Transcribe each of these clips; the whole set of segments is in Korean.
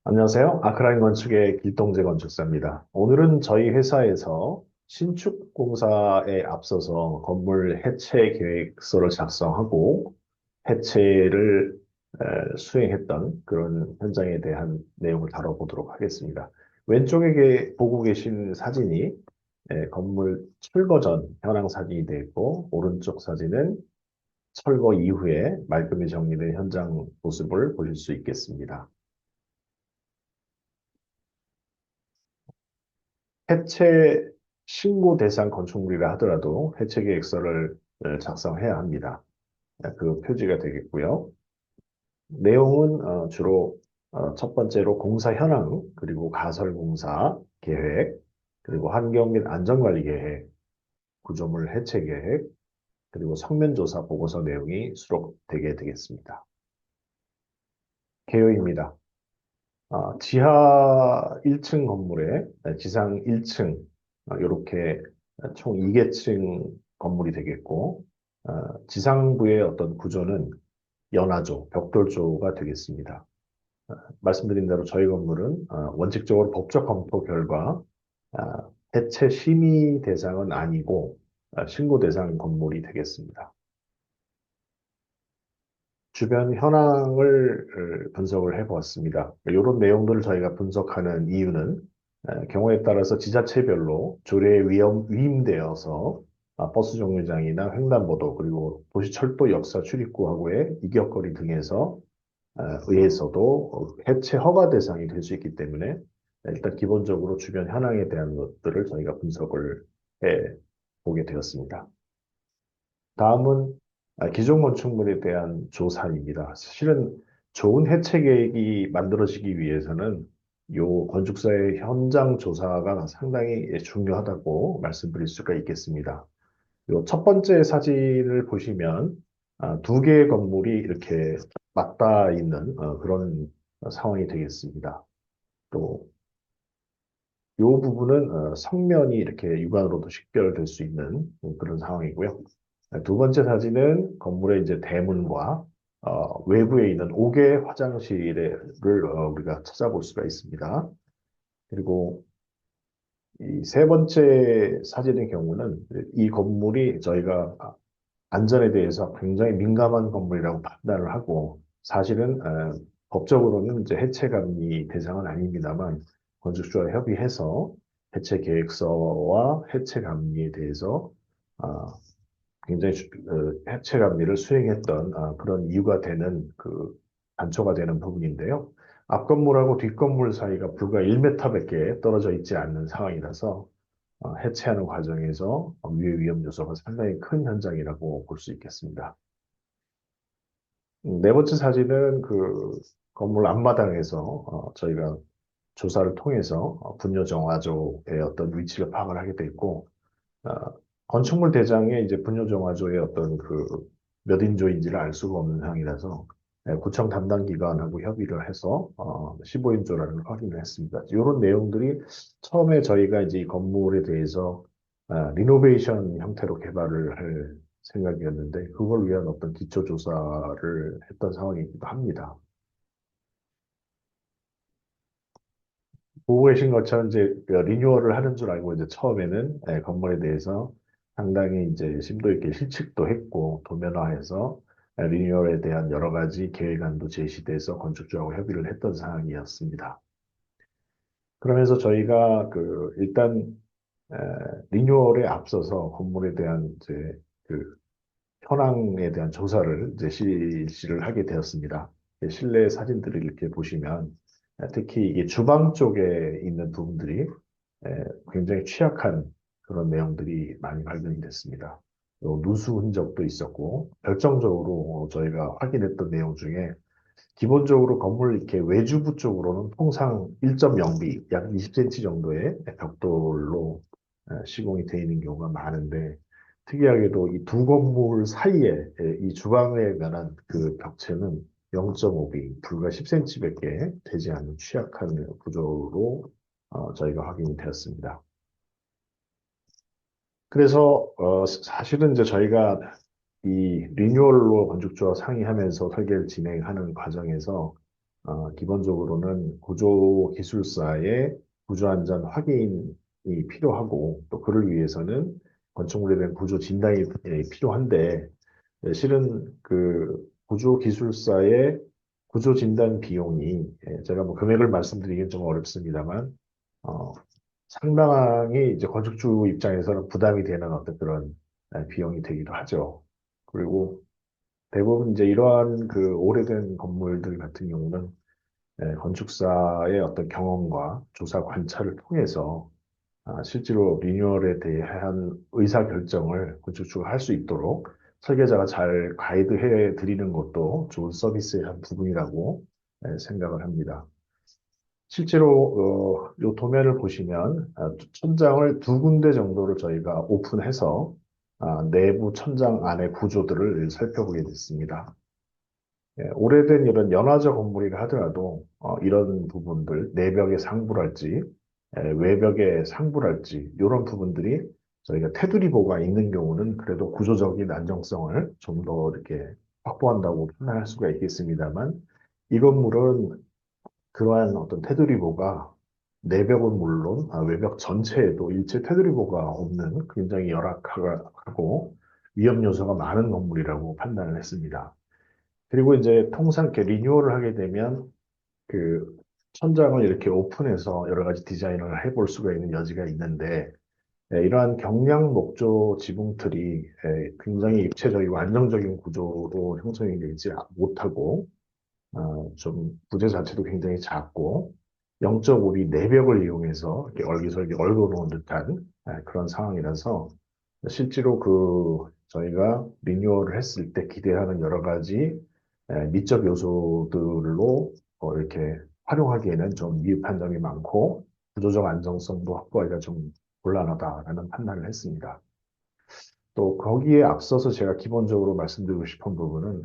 안녕하세요. 아크라인 건축의 길동재 건축사입니다. 오늘은 저희 회사에서 신축 공사에 앞서서 건물 해체 계획서를 작성하고 해체를 수행했던 그런 현장에 대한 내용을 다뤄보도록 하겠습니다. 왼쪽에 보고 계신 사진이 건물 철거 전 현황 사진이 되어 있고, 오른쪽 사진은 철거 이후에 말끔히 정리된 현장 모습을 보실 수 있겠습니다. 해체 신고 대상 건축물이라 하더라도 해체 계획서를 작성해야 합니다. 그 표지가 되겠고요. 내용은 주로 첫 번째로 공사 현황, 그리고 가설 공사 계획, 그리고 환경 및 안전관리 계획, 구조물 해체 계획, 그리고 성면조사 보고서 내용이 수록되게 되겠습니다. 개요입니다. 지하 1층 건물에 지상 1층 이렇게 총 2개층 건물이 되겠고, 지상부의 어떤 구조는 연화조, 벽돌조가 되겠습니다. 말씀드린 대로 저희 건물은 원칙적으로 법적 검토 결과 해체 심의 대상은 아니고 신고 대상 건물이 되겠습니다. 주변 현황을 분석을 해보았습니다. 이런 내용들을 저희가 분석하는 이유는 경우에 따라서 지자체별로 조례에 위임되어서 버스 정류장이나 횡단보도 그리고 도시철도 역사 출입구하고의 이격거리 등에서 의해서도 해체 허가 대상이 될 수 있기 때문에 일단 기본적으로 주변 현황에 대한 것들을 저희가 분석을 해 보게 되었습니다. 다음은 기존 건축물에 대한 조사입니다. 실은 좋은 해체 계획이 만들어지기 위해서는 요 건축사의 현장 조사가 상당히 중요하다고 말씀드릴 수가 있겠습니다. 요 첫 번째 사진을 보시면 두 개의 건물이 이렇게 맞닿아 있는 그런 상황이 되겠습니다. 또 요 부분은 성면이 이렇게 육안으로도 식별될 수 있는 그런 상황이고요. 두 번째 사진은 건물의 이제 대문과 외부에 있는 5개 화장실을 우리가 찾아볼 수가 있습니다. 그리고 이 세 번째 사진의 경우는 이 건물이 저희가 안전에 대해서 굉장히 민감한 건물이라고 판단을 하고, 사실은 법적으로는 이제 해체 감리 대상은 아닙니다만 건축주와 협의해서 해체 계획서와 해체 감리에 대해서 아, 굉장히 해체 감리를 수행했던 그런 이유가 되는 그 단초가 되는 부분인데요. 앞 건물하고 뒷 건물 사이가 불과 1m밖에 떨어져 있지 않는 상황이라서 해체하는 과정에서 위해 위험 요소가 상당히 큰 현장이라고 볼 수 있겠습니다. 네 번째 사진은 그 건물 앞마당에서 저희가 조사를 통해서 분뇨 정화조의 어떤 위치를 파악을 하게 됐고, 어, 건축물 대장에 이제 분뇨 정화조의 어떤 그 몇 인조인지를 알 수가 없는 상황이라서 구청 담당 기관하고 협의를 해서 15인조라는 걸 확인을 했습니다. 이런 내용들이 처음에 저희가 이제 이 건물에 대해서 리노베이션 형태로 개발을 할 생각이었는데, 그걸 위한 어떤 기초 조사를 했던 상황이기도 합니다. 보고 계신 것처럼 이제 그 리뉴얼을 하는 줄 알고 이제 처음에는 건물에 대해서 상당히 이제 심도 있게 실측도 했고 도면화해서 리뉴얼에 대한 여러 가지 계획안도 제시돼서 건축주하고 협의를 했던 상황이었습니다. 그러면서 저희가 그 일단 에, 리뉴얼에 앞서서 건물에 대한 이제 그 현황에 대한 조사를 이제 실시를 하게 되었습니다. 실내 사진들을 이렇게 보시면 특히 이게 주방 쪽에 있는 부분들이 굉장히 취약한 그런 내용들이 많이 발견이 됐습니다. 누수 흔적도 있었고, 결정적으로 저희가 확인했던 내용 중에 기본적으로 건물 이렇게 외주부 쪽으로는 통상 1.0비, 약 20cm 정도의 벽돌로 시공이 되어 있는 경우가 많은데, 특이하게도 이 두 건물 사이에 이 주방에 관한 그 벽체는 0.5비, 불과 10cm밖에 되지 않는 취약한 구조로 저희가 확인이 되었습니다. 그래서 사실은 이제 저희가 이 리뉴얼로 건축주와 상의하면서 설계를 진행하는 과정에서 기본적으로는 구조기술사의 구조안전 확인이 필요하고 또 그를 위해서는 건축물에 대한 구조 진단이 필요한데 실은 그 구조기술사의 구조 진단 비용이 제가 뭐 금액을 말씀드리긴 좀 어렵습니다만 어, 상당히 이제 건축주 입장에서는 부담이 되는 어떤 그런 비용이 되기도 하죠. 그리고 대부분 이제 이러한 그 오래된 건물들 같은 경우는 건축사의 어떤 경험과 조사 관찰을 통해서 실제로 리뉴얼에 대한 의사 결정을 건축주가 할 수 있도록 설계자가 잘 가이드해 드리는 것도 좋은 서비스의 한 부분이라고 생각을 합니다. 실제로 요 도면을 보시면 천장을 두 군데 정도를 저희가 오픈해서 내부 천장 안의 구조들을 살펴보게 됐습니다. 오래된 이런 연화적 건물이라 하더라도 이런 부분들, 내벽의 상부랄지 외벽의 상부랄지 이런 부분들이 저희가 테두리보가 있는 경우는 그래도 구조적인 안정성을 좀 더 이렇게 확보한다고 판단할 수가 있겠습니다만 이 건물은 그러한 어떤 테두리보가 내벽은 물론 외벽 전체에도 일체 테두리보가 없는 굉장히 열악하고 위험 요소가 많은 건물이라고 판단을 했습니다. 그리고 이제 통상 이렇게 리뉴얼을 하게 되면 그 천장을 이렇게 오픈해서 여러 가지 디자인을 해볼 수가 있는 여지가 있는데 이러한 경량 목조 지붕틀이 굉장히 입체적이고 안정적인 구조로 형성이 되지 못하고 좀 부재 자체도 굉장히 작고 0.5리 내벽을 이용해서 이렇게 얼기설기 얽어놓은 듯한 그런 상황이라서 실제로 그 저희가 리뉴얼을 했을 때 기대하는 여러 가지 미적 요소들로 이렇게 활용하기에는 좀 미흡한 점이 많고 구조적 안정성도 확보하기가 좀 곤란하다라는 판단을 했습니다. 또 거기에 앞서서 제가 기본적으로 말씀드리고 싶은 부분은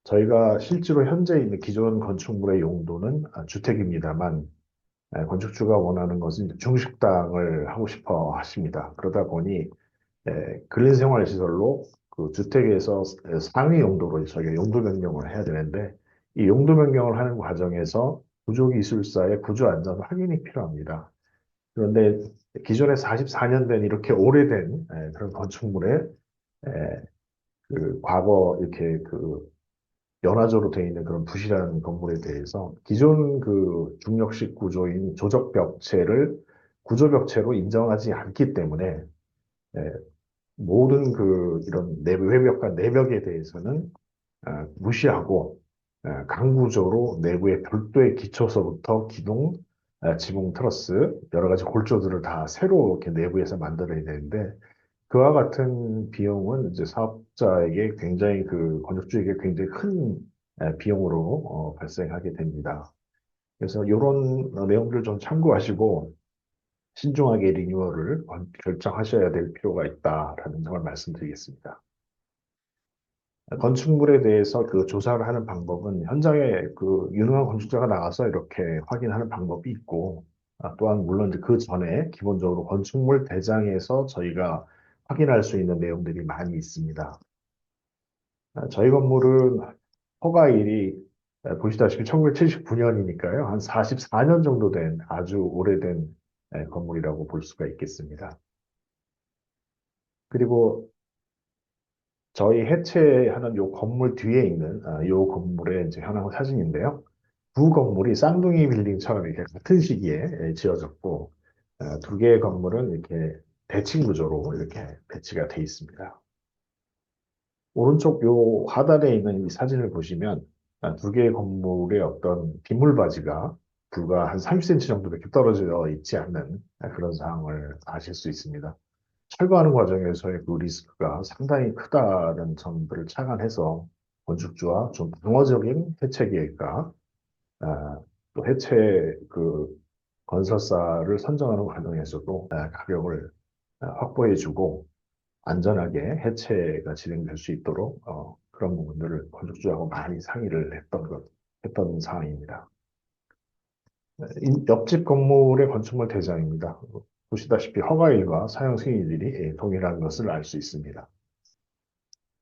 저희가 실제로 현재 있는 기존 건축물의 용도는 주택입니다만 건축주가 원하는 것은 이제 중식당을 하고 싶어 하십니다. 그러다 보니 근린생활시설로 그 주택에서 상위 용도로 저희가 용도 변경을 해야 되는데 이 용도 변경을 하는 과정에서 구조기술사의 구조안전 확인이 필요합니다. 그런데 기존에 44년 된 이렇게 오래된 그런 건축물에 그 과거 이렇게 그 연화조로 되어 있는 그런 부실한 건물에 대해서 기존 그 중력식 구조인 조적벽체를 구조벽체로 인정하지 않기 때문에 모든 그 이런 내부 외벽과 내벽에 대해서는 무시하고 강구조로 내부의 별도의 기초서부터 기둥, 지붕 트러스 여러 가지 골조들을 다 새로 이렇게 내부에서 만들어야 되는데 그와 같은 비용은 이제 사업자에게 굉장히 그 건축주에게 굉장히 큰 비용으로 발생하게 됩니다. 그래서 이런 내용들을 좀 참고하시고 신중하게 리뉴얼을 결정하셔야 될 필요가 있다라는 점을 말씀드리겠습니다. 건축물에 대해서 그 조사를 하는 방법은 현장에 그 유능한 건축자가 나가서 이렇게 확인하는 방법이 있고, 또한 물론 이제 그 전에 기본적으로 건축물 대장에서 저희가 확인할 수 있는 내용들이 많이 있습니다. 저희 건물은 허가일이 보시다시피 1979년이니까요. 한 44년 정도 된 아주 오래된 건물이라고 볼 수가 있겠습니다. 그리고 저희 해체하는 요 건물 뒤에 있는 요 건물의 이제 현황 사진인데요. 두 건물이 쌍둥이 빌딩처럼 이렇게 같은 시기에 지어졌고 두 개의 건물은 이렇게 대칭 구조로 이렇게 배치가 돼 있습니다. 오른쪽 요 하단에 있는 이 사진을 보시면 두 개의 건물의 어떤 빗물바지가 불과 한 30cm 정도 이렇게 떨어져 있지 않는 그런 상황을 아실 수 있습니다. 철거하는 과정에서의 그 리스크가 상당히 크다는 점들을 착안해서 건축주와 좀 방어적인 해체 계획과 또 해체 그 건설사를 선정하는 과정에서도 가격을 확보해주고 안전하게 해체가 진행될 수 있도록 그런 부분들을 건축주하고 많이 상의를 했던 상황입니다. 옆집 건물의 건축물 대장입니다. 보시다시피 허가일과 사용 승인일이 동일한 것을 알 수 있습니다.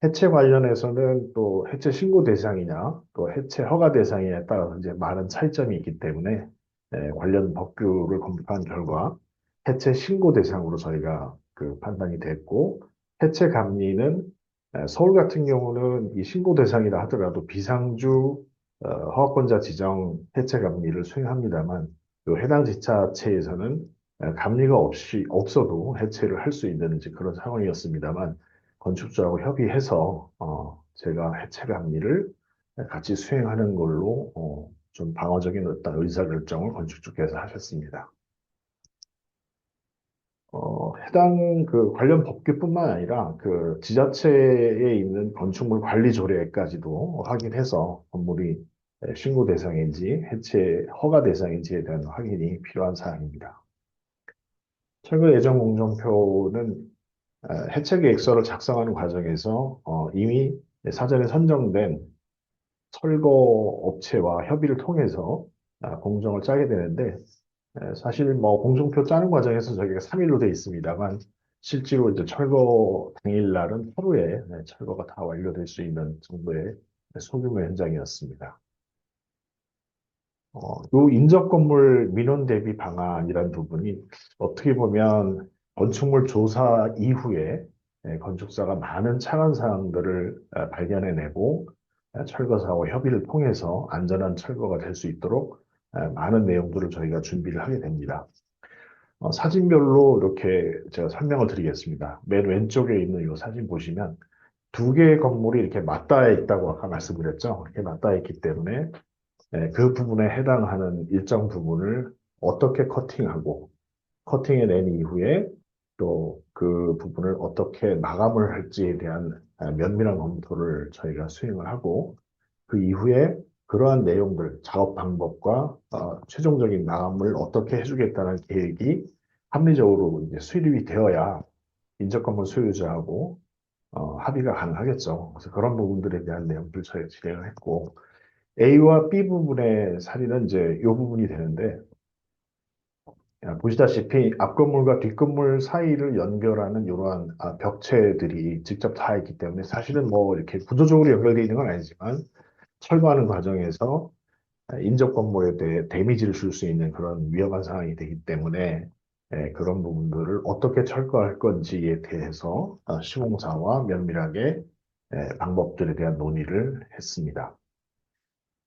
해체 관련해서는 또 해체 신고 대상이냐, 또 해체 허가 대상이냐에 따라서 이제 많은 차이점이 있기 때문에 관련 법규를 검토한 결과 해체 신고 대상으로 저희가 그 판단이 됐고, 해체 감리는 서울 같은 경우는 이 신고 대상이라 하더라도 비상주 허가권자 지정 해체 감리를 수행합니다만, 요 해당 지자체에서는 감리가 없어도 해체를 할 수 있는 이제 그런 상황이었습니다만, 건축주하고 협의해서 제가 해체 감리를 같이 수행하는 걸로 좀 방어적인 어떤 의사결정을 건축주께서 하셨습니다. 해당 그 관련 법규뿐만 아니라 그 지자체에 있는 건축물 관리 조례까지도 확인해서 건물이 신고 대상인지 해체 허가 대상인지에 대한 확인이 필요한 사항입니다. 철거 예정 공정표는 해체 계획서를 작성하는 과정에서 이미 사전에 선정된 철거 업체와 협의를 통해서 공정을 짜게 되는데, 사실 뭐 공정표 짜는 과정에서 저희가 3일로 돼 있습니다만 실제로 이제 철거 당일날은 하루에 철거가 다 완료될 수 있는 정도의 소규모 현장이었습니다. 요 인접 건물 민원 대비 방안이라는 부분이 어떻게 보면 건축물 조사 이후에 건축사가 많은 창안 사항들을 발견해내고 철거사와 협의를 통해서 안전한 철거가 될 수 있도록 많은 내용들을 저희가 준비를 하게 됩니다. 사진별로 이렇게 제가 설명을 드리겠습니다. 맨 왼쪽에 있는 이 사진 보시면 두 개의 건물이 이렇게 맞닿아 있다고 아까 말씀드렸죠. 이렇게 맞닿아 있기 때문에 그 부분에 해당하는 일정 부분을 어떻게 커팅하고 커팅해낸 이후에 또 그 부분을 어떻게 마감을 할지에 대한 면밀한 검토를 저희가 수행을 하고 그 이후에 그러한 내용들, 작업 방법과 최종적인 마감을 어떻게 해주겠다는 계획이 합리적으로 이제 수립이 되어야 인접건물 소유자하고 합의가 가능하겠죠. 그래서 그런 부분들에 대한 내용들 저희가 진행을 했고 A와 B 부분의 사례는 이제 이 부분이 되는데 보시다시피 앞 건물과 뒷 건물 사이를 연결하는 이러한 벽체들이 직접 닿아 있기 때문에 사실은 뭐 이렇게 구조적으로 연결되어 있는 건 아니지만 철거하는 과정에서 인접 건물에 대해 데미지를 줄 수 있는 그런 위험한 상황이 되기 때문에 그런 부분들을 어떻게 철거할 건지에 대해서 시공사와 면밀하게 방법들에 대한 논의를 했습니다.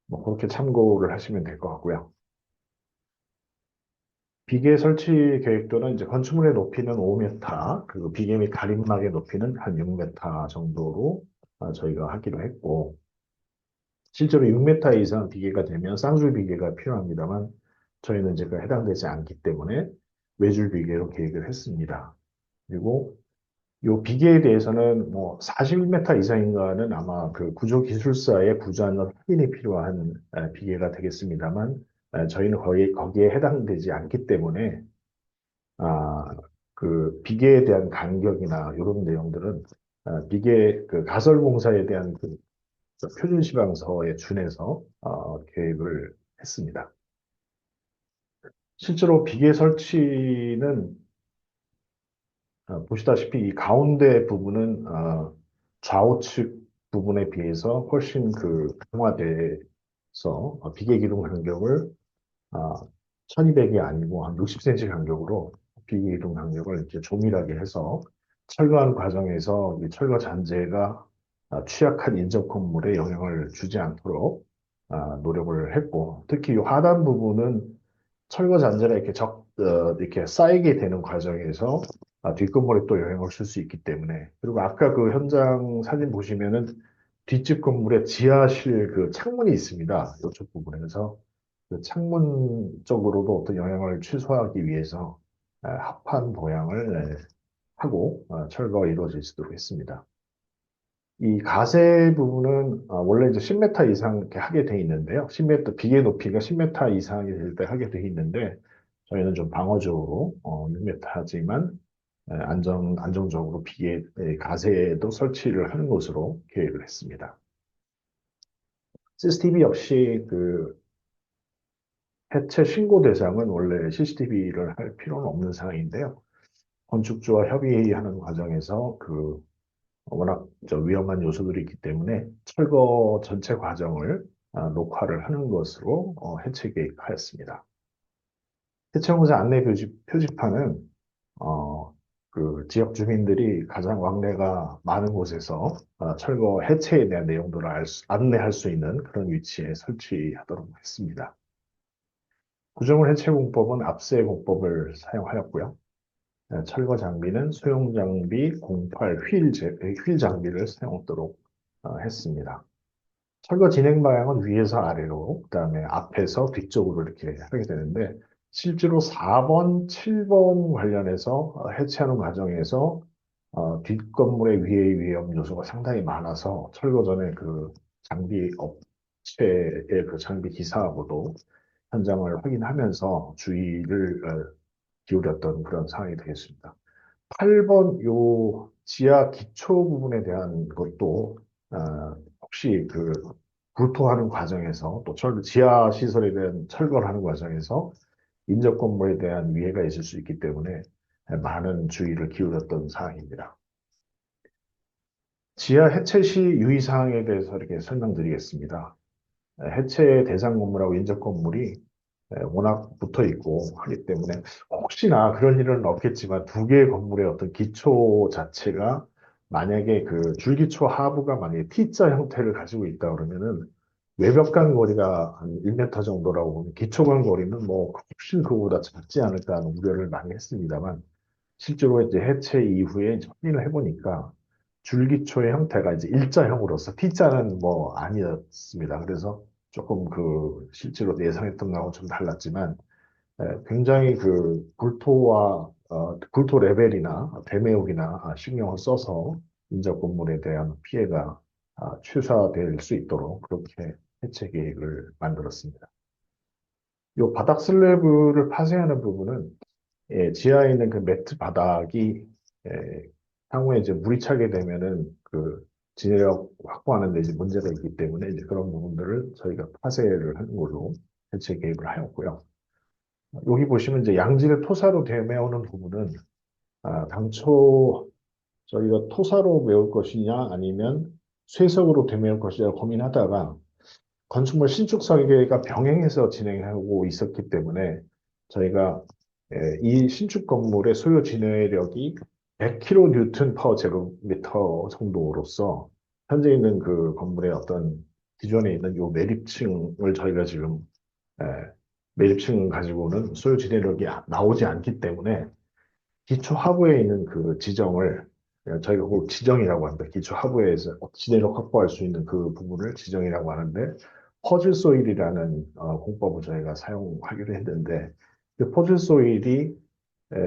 뭐 그렇게 참고를 하시면 될 것 같고요. 비계 설치 계획도는 이제 건축물의 높이는 5m, 그리고 비계 및 가림막의 높이는 한 6m 정도로 저희가 하기로 했고, 실제로 6m 이상 비계가 되면 쌍줄 비계가 필요합니다만, 저희는 이제 그 해당되지 않기 때문에 외줄 비계로 계획을 했습니다. 그리고 요 비계에 대해서는 뭐 41m 이상인가는 아마 그 구조기술사의 부자는 확인이 필요한 비계가 되겠습니다만, 저희는 거기에 해당되지 않기 때문에 아, 그 비계에 대한 간격이나 이런 내용들은 비계 그 가설공사에 대한 그 표준시방서에 준해서 계획을 했습니다. 실제로 비계 설치는 보시다시피 이 가운데 부분은 좌우측 부분에 비해서 훨씬 그 강화돼서 비계 기둥 간격을 1200이 아니고 한 60cm 간격으로 비계 기둥 간격을 이렇게 조밀하게 해서 철거하는 과정에서 이 철거 잔재가 취약한 인접 건물에 영향을 주지 않도록 노력을 했고 특히 이 하단 부분은 철거 잔재가 이렇게 쌓이게 되는 과정에서 뒷건물에 또 영향을 줄 수 있기 때문에 그리고 아까 그 현장 사진 보시면은 뒷집 건물에 지하실 그 창문이 있습니다. 이쪽 부분에서 그 창문 쪽으로도 어떤 영향을 최소화하기 위해서 합판 보양을 하고 철거가 이루어질 수 있도록 했습니다. 이 가세 부분은 원래 이제 10m 이상 이렇게 하게 돼 있는데요. 10m, 비계 높이가 10m 이상이 될 때 하게 돼 있는데, 저희는 좀 방어적으로 6m 하지만 안정적으로 비계 가세도 설치를 하는 것으로 계획을 했습니다. CCTV 역시 그 해체 신고 대상은 원래 CCTV를 할 필요는 없는 상황인데요. 건축주와 협의하는 과정에서 그 워낙 위험한 요소들이 있기 때문에 철거 전체 과정을 녹화를 하는 것으로 해체 계획하였습니다. 해체공사 안내 표지판은 어, 그 지역 주민들이 가장 왕래가 많은 곳에서 철거 해체에 대한 내용들을 안내할 수 있는 그런 위치에 설치하도록 했습니다. 구조물 해체 공법은 압세 공법을 사용하였고요. 철거 장비는 소형 장비 08 휠 장비를 사용하도록 했습니다. 철거 진행 방향은 위에서 아래로, 그다음에 앞에서 뒤쪽으로 이렇게 하게 되는데, 실제로 4번, 7번 관련해서 해체하는 과정에서 뒷건물의 위의 위험 요소가 상당히 많아서 철거 전에 그 장비 업체의 그 장비 기사하고도 현장을 확인하면서 주의를 기울였던 그런 상황이 되겠습니다. 8번 요 지하 기초 부분에 대한 것도 혹시 그 구토하는 과정에서 또 지하 시설에 대한 철거를 하는 과정에서 인접 건물에 대한 위해가 있을 수 있기 때문에 많은 주의를 기울였던 사항입니다. 지하 해체 시 유의 사항에 대해서 이렇게 설명드리겠습니다. 해체 대상 건물하고 인접 건물이 워낙 붙어 있고 하기 때문에 혹시나 그런 일은 없겠지만 두 개의 건물의 어떤 기초 자체가 만약에 그 줄기초 하부가 만약에 T자 형태를 가지고 있다 그러면은 외벽 간 거리가 한 1m 정도라고 보면 기초 간 거리는 뭐 훨씬 그거보다 작지 않을까 하는 우려를 많이 했습니다만 실제로 이제 해체 이후에 이제 확인을 해보니까 줄기초의 형태가 이제 일자형으로서 T자는 뭐 아니었습니다. 그래서 조금 그 실제로 예상했던 거하고 좀 달랐지만 굉장히 그 굴토 레벨이나 대매혹이나 신경을 써서 인접 건물에 대한 피해가 최소화될 수 있도록 그렇게 해체 계획을 만들었습니다. 이 바닥 슬래브를 파쇄하는 부분은 지하에 있는 그 매트 바닥이 향후에 이제 물이 차게 되면은 그 진해력 확보하는 데 이제 문제가 있기 때문에 이제 그런 부분들을 저희가 파쇄를 하는 걸로 해체 계획을 하였고요. 여기 보시면 이제 양질의 토사로 되메우는 부분은 당초 저희가 토사로 메울 것이냐 아니면 쇠석으로 되메울 것이냐 고민하다가 건축물 신축 설계가 병행해서 진행하고 있었기 때문에 저희가 이 신축 건물의 소요 진해력이 100kN per 제곱미터 정도로서 현재 있는 그 건물의 어떤 기존에 있는 요 매립층을 저희가 지금 에, 매립층 가지고는 소요 진해력이 나오지 않기 때문에 기초 하부에 있는 그 지정을 저희가 그 지정이라고 합니다. 기초 하부에서 진해력 확보할 수 있는 그 부분을 지정이라고 하는데 퍼즐 소일이라는 공법을 저희가 사용하기로 했는데 그 퍼즐 소일이 에,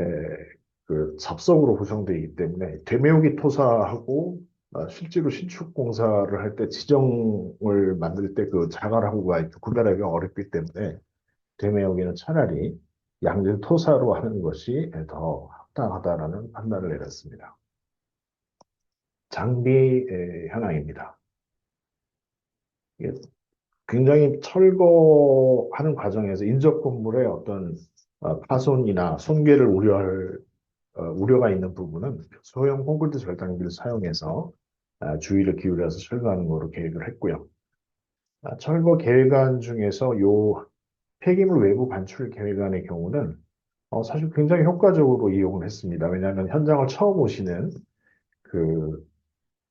그 잡석으로 구성되어 있기 때문에 되메우기 토사하고 실제로 신축 공사를 할 때 지정을 만들 때 그 자갈하고가 구별하기가 어렵기 때문에 되메우기는 차라리 양질 토사로 하는 것이 더 합당하다라는 판단을 내렸습니다. 장비 현황입니다. 이게 굉장히 철거하는 과정에서 인접 건물의 어떤 파손이나 손괴를 우려가 있는 부분은 소형 콘크리트 절단기를 사용해서 주의를 기울여서 철거하는 것으로 계획을 했고요. 철거 계획안 중에서 요 폐기물 외부 반출 계획안의 경우는 사실 굉장히 효과적으로 이용을 했습니다. 왜냐하면 현장을 처음 오시는 그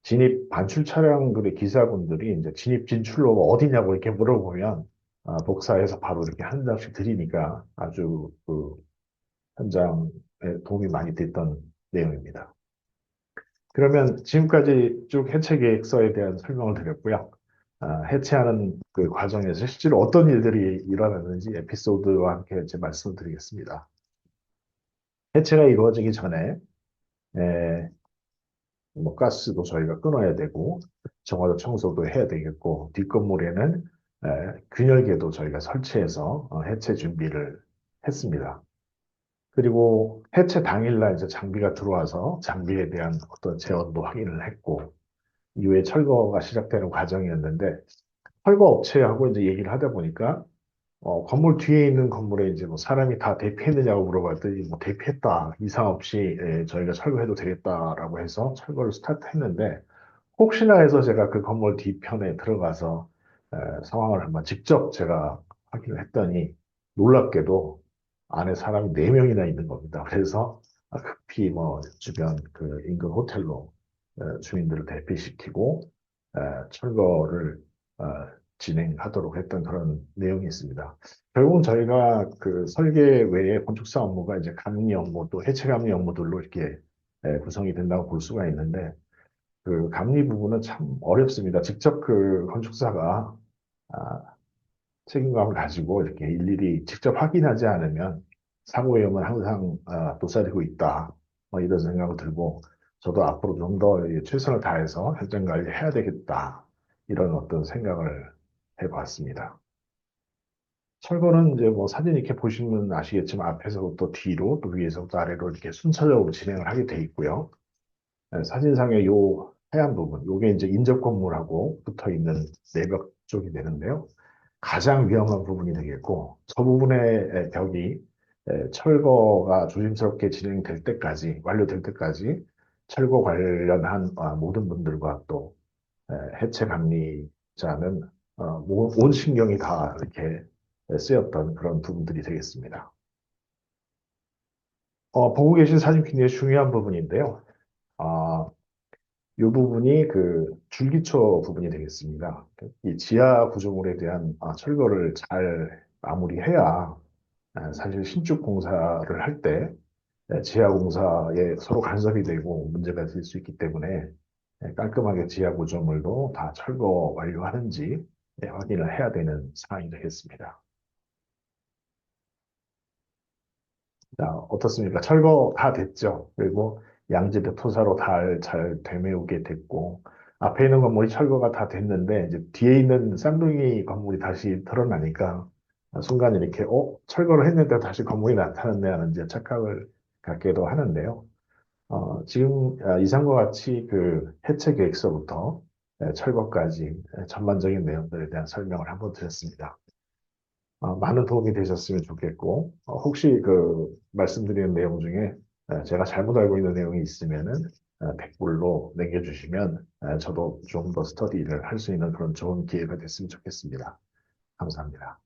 진입 반출 차량들의 기사분들이 이제 진입 진출로가 어디냐고 이렇게 물어보면 복사해서 바로 이렇게 한 장씩 드리니까 아주 그 현장에 도움이 많이 됐던 내용입니다. 그러면 지금까지 쭉 해체 계획서에 대한 설명을 드렸고요. 해체하는 그 과정에서 실제로 어떤 일들이 일어났는지 에피소드와 함께 이제 말씀을 드리겠습니다. 해체가 이루어지기 전에 에, 뭐 가스도 저희가 끊어야 되고 정화조 청소도 해야 되겠고 뒷건물에는 균열계도 저희가 설치해서 해체 준비를 했습니다. 그리고 해체 당일날 이제 장비가 들어와서 장비에 대한 어떤 재원도 확인을 했고 이후에 철거가 시작되는 과정이었는데 철거 업체하고 이제 얘기를 하다 보니까 건물 뒤에 있는 건물에 이제 뭐 사람이 다 대피했느냐고 물어봤더니 뭐 대피했다. 이상 없이 저희가 철거해도 되겠다라고 해서 철거를 스타트했는데 혹시나 해서 제가 그 건물 뒤편에 들어가서 상황을 한번 직접 제가 확인을 했더니 놀랍게도 안에 사람이 네명이나 있는 겁니다. 그래서 급히 뭐 주변 그 인근 호텔로 주민들을 대피시키고 철거를 어, 진행하도록 했던 그런 내용이 있습니다. 결국은 저희가 그 설계 외에 건축사 업무가 이제 감리 업무 또 해체 감리 업무들로 이렇게 구성이 된다고 볼 수가 있는데 그 감리 부분은 참 어렵습니다. 직접 그 건축사가 아, 책임감을 가지고 이렇게 일일이 직접 확인하지 않으면 사고 위험은 항상 도사리고 있다. 뭐 이런 생각이 들고 저도 앞으로 좀 더 최선을 다해서 현장 관리해야 되겠다. 이런 어떤 생각을 해봤습니다. 철거는 이제 뭐 사진 이렇게 보시면 아시겠지만 앞에서부터 뒤로 또 위에서부터 아래로 이렇게 순차적으로 진행을 하게 돼 있고요. 사진상의 요 하얀 부분, 요게 이제 인접 건물하고 붙어 있는 내벽 쪽이 되는데요. 가장 위험한 부분이 되겠고, 저 부분의 벽이 철거가 조심스럽게 진행될 때까지, 완료될 때까지 철거 관련한 모든 분들과 또 해체 감리자는 온 신경이 다 이렇게 쓰였던 그런 부분들이 되겠습니다. 보고 계신 사진 굉장히 중요한 부분인데요. 아, 이 부분이 그 줄기초 부분이 되겠습니다. 이 지하 구조물에 대한 철거를 잘 마무리해야 사실 신축 공사를 할 때 지하 공사에 서로 간섭이 되고 문제가 될 수 있기 때문에 깔끔하게 지하 구조물도 다 철거 완료하는지 확인을 해야 되는 사항이 되겠습니다. 자, 어떻습니까? 철거 다 됐죠. 그리고 양지대 토사로 잘 되메우게 됐고, 앞에 있는 건물이 철거가 다 됐는데, 이제 뒤에 있는 쌍둥이 건물이 다시 드러나니까, 순간 이렇게, 철거를 했는데 다시 건물이 나타났네 하는 이제 착각을 갖기도 하는데요. 지금 이상과 같이 그 해체 계획서부터 철거까지 전반적인 내용들에 대한 설명을 한번 드렸습니다. 많은 도움이 되셨으면 좋겠고, 혹시 그 말씀드리는 내용 중에 제가 잘못 알고 있는 내용이 있으면은 댓글로 남겨주시면 저도 좀 더 스터디를 할 수 있는 그런 좋은 기회가 됐으면 좋겠습니다. 감사합니다.